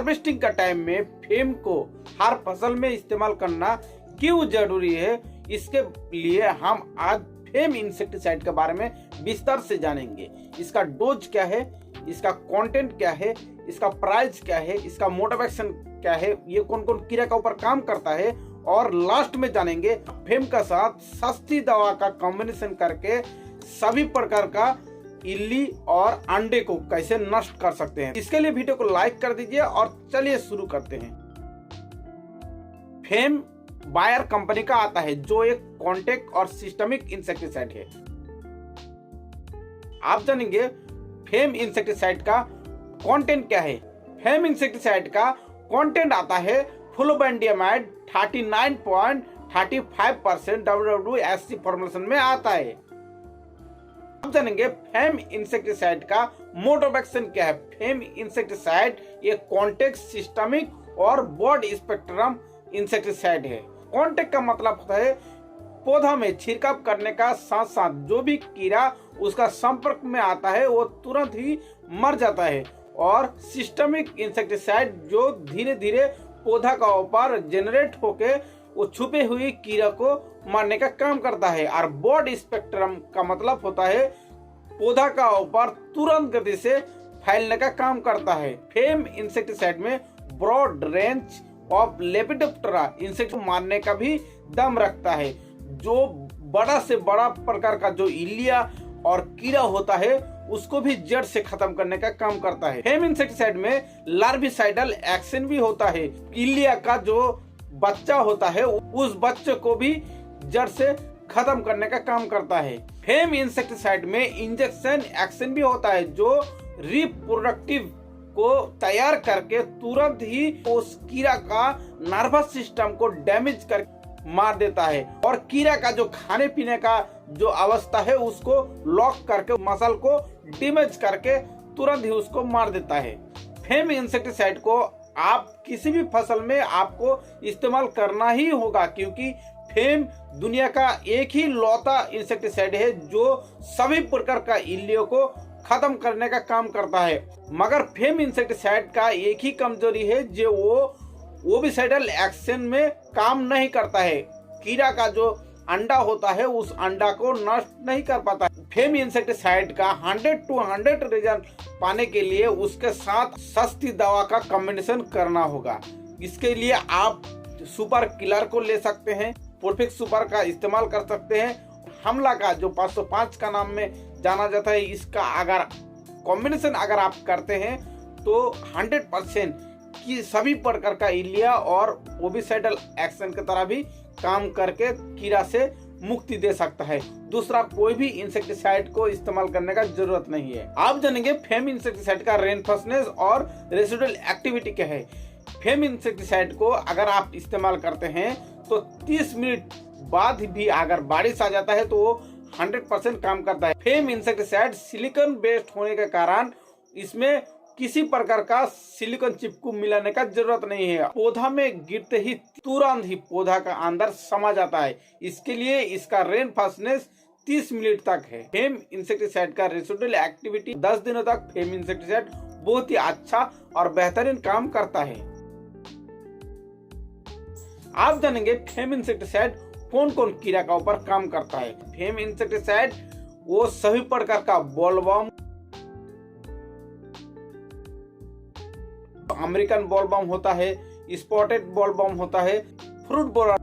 Harvesting का time में fame को हर फसल में इस्तेमाल करना क्यों जरूरी है, इसके लिए हम आज फेम इंसेक्टिसाइड के बारे में विस्तार से जानेंगे। इसका डोज क्या है, इसका कंटेंट क्या है, इसका प्राइस क्या है, इसका मोड ऑफ एक्शन क्या है, ये कौन कौन कीड़ा का ऊपर काम करता है, और लास्ट में जानेंगे फेम का साथ सस्ती दवा का कॉम्बिनेशन करके सभी प्रकार का इल्ली और अंडे को कैसे नष्ट कर सकते हैं। इसके लिए वीडियो को लाइक कर दीजिए और चलिए शुरू करते हैं। फेम बायर कंपनी का आता है जो एक कॉन्टैक्ट और सिस्टमिक इंसेक्टिसाइड है। आप जानेंगे फेम इंसेक्टिसाइड का कंटेंट क्या है। फेम इंसेक्टिसाइड का कंटेंट आता है फ्लोबेंडियामाइड 39.35% WWSC फॉर्मुलेशन में आता है। अब जानेंगे फेम इंसेक्टिसाइड का मोड ऑफ एक्शन क्या है। फेम इंसेक्टिसाइड एक कॉन्टैक्ट, सिस्टमिक और ब्रॉड स्पेक्ट्रम इंसेक्टिसाइड है। कॉन्टैक्ट का मतलब होता है पौधा में छिड़काव करने का साथ साथ जो भी कीड़ा उसका संपर्क में आता है वो तुरंत ही मर जाता है, और सिस्टमिक इंसेक्टिसाइड जो धीरे धीरे पौधा का ऊपर जनरेट होके वो छुपे हुए कीड़ा को मारने का काम करता है। और ब्रॉड स्पेक्ट्रम का मतलब होता है पौधा का ऊपर तुरंत गति से फैलने का काम करता है। फेम इंसेक्टिसाइड में broad range of lepidoptera insect को मारने का भी दम रखता है, जो बड़ा से बड़ा प्रकार का जो इल्लिया और कीड़ा होता है उसको भी जड़ से खत्म करने का काम करता है। फेम इंसेक्टिसाइड में लार्विसाइडल एक्शन भी होता है। इल्लिया का जो बच्चा होता है उस बच्चे को भी जड़ से खत्म करने का काम करता है। फेम इंसेक्टिसाइड में इंजेक्शन एक्शन भी होता है जो रिप्रोडक्टिव को तैयार करके तुरंत ही उस कीड़ा का नर्वस सिस्टम को डैमेज करके मार देता है, और कीड़ा का जो खाने पीने का जो अवस्था है उसको लॉक करके मसल को डैमेज करके तुरंत ही उसको मार देता है। फेम इंसेक्टिसाइड को आप किसी भी फसल में आपको इस्तेमाल करना ही होगा, क्योंकि फेम दुनिया का एक ही लौता इंसेक्टिसाइड है जो सभी प्रकार का इल्लियों को खत्म करने का काम करता है। मगर फेम इंसेक्टिसाइड का एक ही कमजोरी है जो वो ओविसाइडल एक्शन में काम नहीं करता है। कीड़ा का जो अंडा होता है उस अंडा को नष्ट नहीं कर पाता। फेम इंसेक्टिसाइड का 100 to 100 रिजल्ट पाने के लिए उसके साथ सस्ती दवा का कॉम्बिनेशन करना होगा। इसके लिए आप सुपर किलर को ले सकते हैं, परफेक्ट सुपर का इस्तेमाल कर सकते हैं। हमला का जो 505 का नाम में जाना जाता है, इसका अगर कॉम्बिनेशन अगर आप करते हैं तो 100% की सभी प्रकार का इल्लिया और ओविसाइडल एक्शन की तरह भी काम करके कीड़ा से मुक्ति दे सकता है। दूसरा कोई भी इंसेक्टिसाइड को इस्तेमाल करने का जरूरत नहीं है। आप जानेंगे फेम इंसेक्टिसाइड का रेनफोर्सनेस और रेसिडुअल एक्टिविटी क्या है। फेम इंसेक्टिसाइड को अगर आप इस्तेमाल करते हैं तो 30 मिनट बाद भी अगर बारिश आ जाता है तो वो 100% काम करता है। फेम इंसेक्टिसाइड सिलिकॉन बेस्ड होने के कारण इसमें किसी प्रकार का सिलिकॉन चिप को मिलाने का जरूरत नहीं है। पौधा में गिरते ही तुरंत ही पौधा का अंदर समा जाता है। इसके लिए इसका रेनफोर्सनेस 30 मिनट तक है। फेम इंसेक्टिसाइड का रेसिडुअल एक्टिविटी 10 दिनों तक फेम इंसेक्टिसाइड बहुत ही अच्छा और बेहतरीन काम करता है। आप जानेंगे फेम इंसेक्टिसाइड कौन कौन कीड़ा का ऊपर काम करता है। फेम इंसेक्टिसाइड वो सभी प्रकार का बॉलवर्म, अमेरिकन बॉलवर्म होता है, स्पॉटेड बॉलवर्म होता है, फ्रूट बोरर,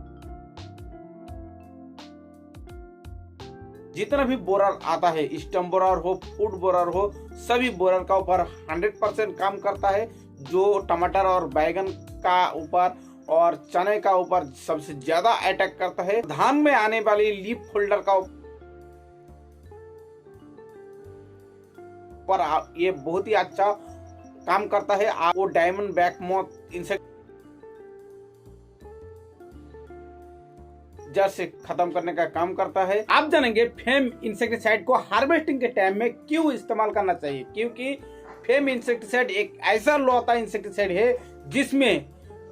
जितना भी बोरर आता है, स्टम बोरर हो, फूड बोरर हो, सभी बोरर का ऊपर 100% काम करता है। जो टमाटर और बैगन का ऊपर और चने का ऊपर सबसे ज्यादा अटैक करता है। धान में आने वाली लीफ फोल्डर का ऊपर ये बहुत ही अच्छा काम करता है। आपको डायमंड बैक मोथ इंसेक्ट जड़ से खत्म करने का काम करता है। आप जानेंगे फेम इंसेक्टिसाइड को हार्वेस्टिंग के टाइम में क्यों इस्तेमाल करना चाहिए, क्योंकि फेम इंसेक्टिसाइड एक ऐसा लौता इंसेक्टिसाइड है जिसमें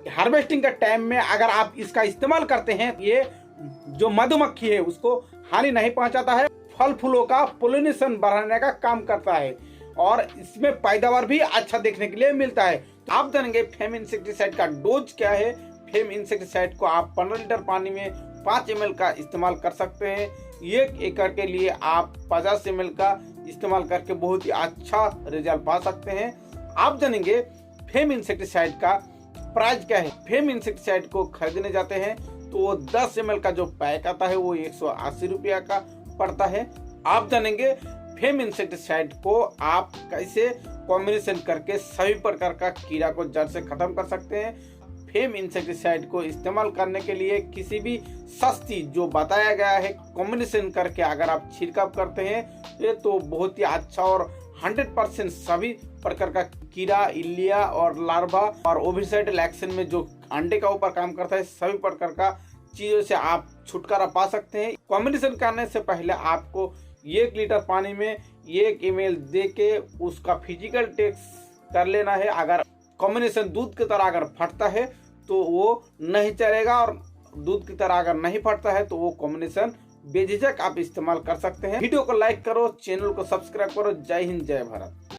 हार्वेस्टिंग के टाइम में अगर आप इसका इस्तेमाल करते हैं, ये जो मधुमक्खी है उसको हानि नहीं पहुंचाता है, फल फूलों का पोलिनेशन बढ़ाने का काम करता है और इसमें पैदावार भी अच्छा देखने के लिए मिलता है। आप जानेंगे फेम इंसेक्टिसाइड का डोज क्या है। फेम इंसेक्टिसाइड को आप 15 लीटर पानी में 5 ml का इस्तेमाल कर सकते हैं। 1 एकड़ के लिए आप 50 ml का इस्तेमाल करके बहुत ही अच्छा रिजल्ट पा सकते हैं। आप जानेंगे फेम इंसेक्टिसाइड का प्राइस क्या है। फेम इंसेक्टिसाइड को खरीदने जाते हैं तो वो 10 ml का जो पैक आता है वो 180 रुपया का पड़ता है। आप जानेंगे फेम इंसेक्टिसाइड को आप कैसे कॉम्बिनेशन करके सभी प्रकार का कीड़ा को जड़ से खत्म कर सकते हैं। फेम इंसेक्टिसाइड को इस्तेमाल करने के लिए किसी भी सस्ती जो बताया गया है कॉम्बिनेशन करके अगर आप छिड़काव करते हैं ये तो बहुत ही अच्छा और 100% सभी प्रकार का कीड़ा, इल्लिया और लार्वा और ओविसाइडल एक्शन में जो अंडे का ऊपर काम करता है सभी प्रकार का चीजों से आप छुटकारा पा सकते हैं। कॉम्बिनेशन करने से पहले आपको 1 लीटर पानी में 1 ml दे के उसका फिजिकल टेस्ट कर लेना है। अगर कॉम्बिनेशन दूध की तरह अगर फटता है तो वो नहीं चलेगा और दूध की तरह अगर नहीं फटता है तो वो कॉम्बिनेशन बेझिझक आप इस्तेमाल कर सकते हैं। वीडियो को लाइक करो, चैनल को सब्सक्राइब करो। जय हिंद, जय भारत।